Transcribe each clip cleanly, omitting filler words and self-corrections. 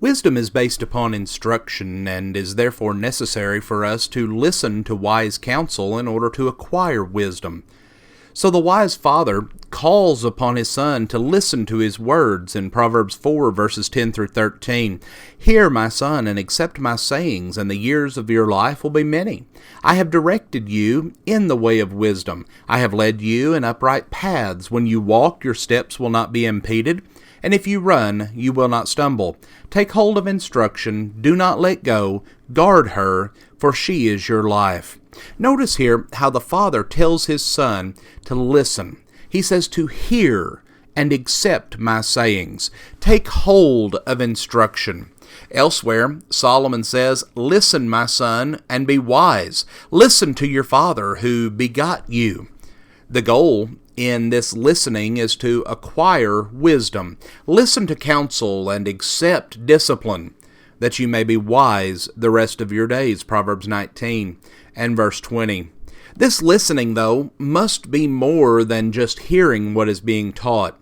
Wisdom is based upon instruction and is therefore necessary for us to listen to wise counsel in order to acquire wisdom. So the wise father calls upon his son to listen to his words in Proverbs 4 verses 10 through 13. Hear, my son, and accept my sayings, and the years of your life will be many. I have directed you in the way of wisdom. I have led you in upright paths. When you walk, your steps will not be impeded, and if you run, you will not stumble. Take hold of instruction, do not let go, guard her, for she is your life. Notice here how the father tells his son to listen. He says to hear and accept my sayings. Take hold of instruction. Elsewhere, Solomon says, listen, my son, and be wise. Listen to your father who begot you. The goal in this listening is to acquire wisdom. Listen to counsel and accept discipline, that you may be wise the rest of your days. Proverbs 19 and verse 20. This listening, though, must be more than just hearing what is being taught.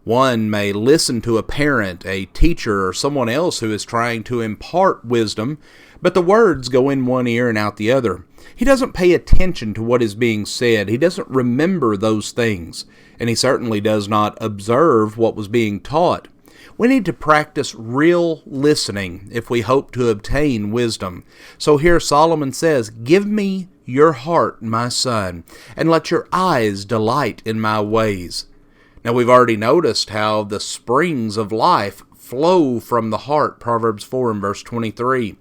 One may listen to a parent, a teacher, or someone else who is trying to impart wisdom, but the words go in one ear and out the other. He doesn't pay attention to what is being said. He doesn't remember those things, and he certainly does not observe what was being taught. We need to practice real listening if we hope to obtain wisdom. So here Solomon says, give me your heart, my son, and let your eyes delight in my ways. Now we've already noticed how the springs of life flow from the heart, Proverbs 4 and verse 23.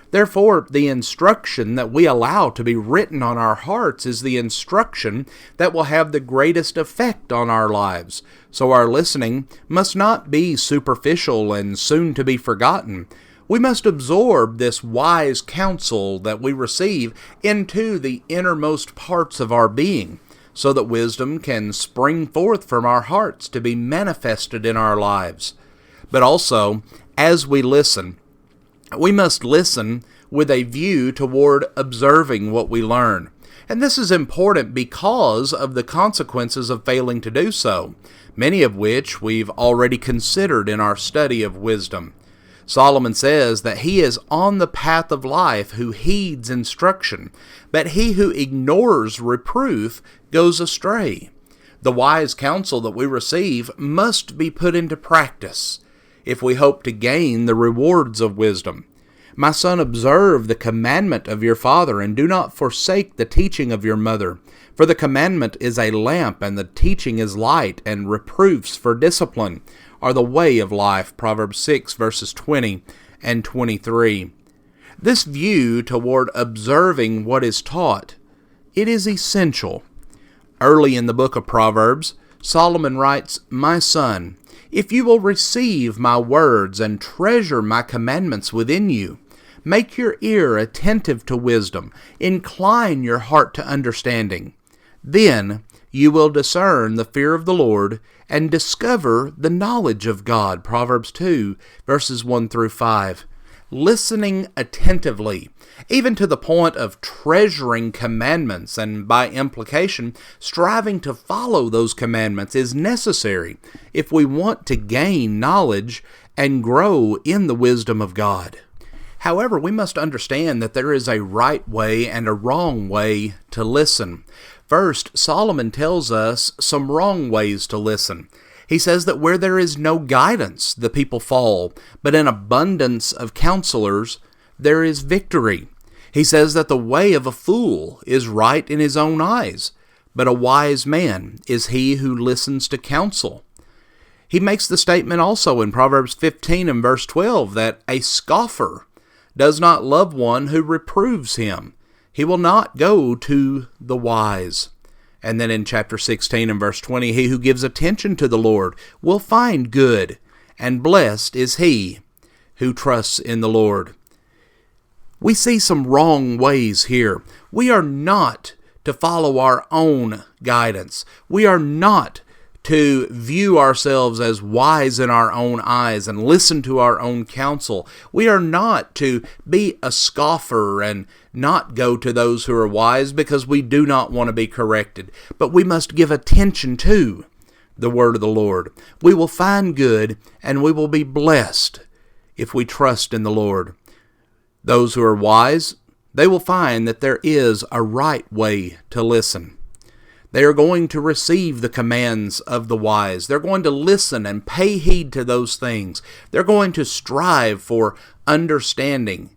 Therefore, the instruction that we allow to be written on our hearts is the instruction that will have the greatest effect on our lives. So our listening must not be superficial and soon to be forgotten. We must absorb this wise counsel that we receive into the innermost parts of our being, so that wisdom can spring forth from our hearts to be manifested in our lives. But also, as we listen, we must listen with a view toward observing what we learn. And this is important because of the consequences of failing to do so, many of which we've already considered in our study of wisdom. Solomon says that he is on the path of life who heeds instruction, but he who ignores reproof goes astray. The wise counsel that we receive must be put into practice if we hope to gain the rewards of wisdom. My son, observe the commandment of your father, and do not forsake the teaching of your mother. For the commandment is a lamp, and the teaching is light, and reproofs for discipline are the way of life. Proverbs 6 verses 20 and 23. This view toward observing what is taught, it is essential. Early in the book of Proverbs, Solomon writes, my son, if you will receive my words and treasure my commandments within you, make your ear attentive to wisdom, incline your heart to understanding. Then you will discern the fear of the Lord and discover the knowledge of God. Proverbs 2, verses 1 through 5. Listening attentively, even to the point of treasuring commandments, and by implication, striving to follow those commandments is necessary if we want to gain knowledge and grow in the wisdom of God. However, we must understand that there is a right way and a wrong way to listen. First, Solomon tells us some wrong ways to listen. He says that where there is no guidance, the people fall, but in abundance of counselors, there is victory. He says that the way of a fool is right in his own eyes, but a wise man is he who listens to counsel. He makes the statement also in Proverbs 15 and verse 12 that a scoffer does not love one who reproves him. He will not go to the wise. And then in chapter 16 and verse 20, he who gives attention to the Lord will find good, and blessed is he who trusts in the Lord. We see some wrong ways here. We are not to follow our own guidance. We are not to view ourselves as wise in our own eyes and listen to our own counsel. We are not to be a scoffer and not go to those who are wise because we do not want to be corrected. But we must give attention to the word of the Lord. We will find good and we will be blessed if we trust in the Lord. Those who are wise, they will find that there is a right way to listen. They are going to receive the commands of the wise. They're going to listen and pay heed to those things. They're going to strive for understanding.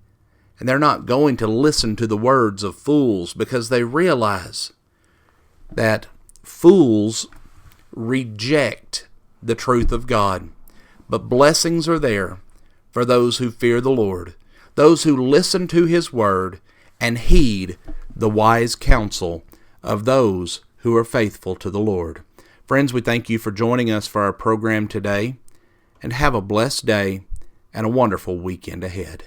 And they're not going to listen to the words of fools, because they realize that fools reject the truth of God. But blessings are there for those who fear the Lord, those who listen to His word and heed the wise counsel of those who are faithful to the Lord. Friends, we thank you for joining us for our program today, and have a blessed day and a wonderful weekend ahead.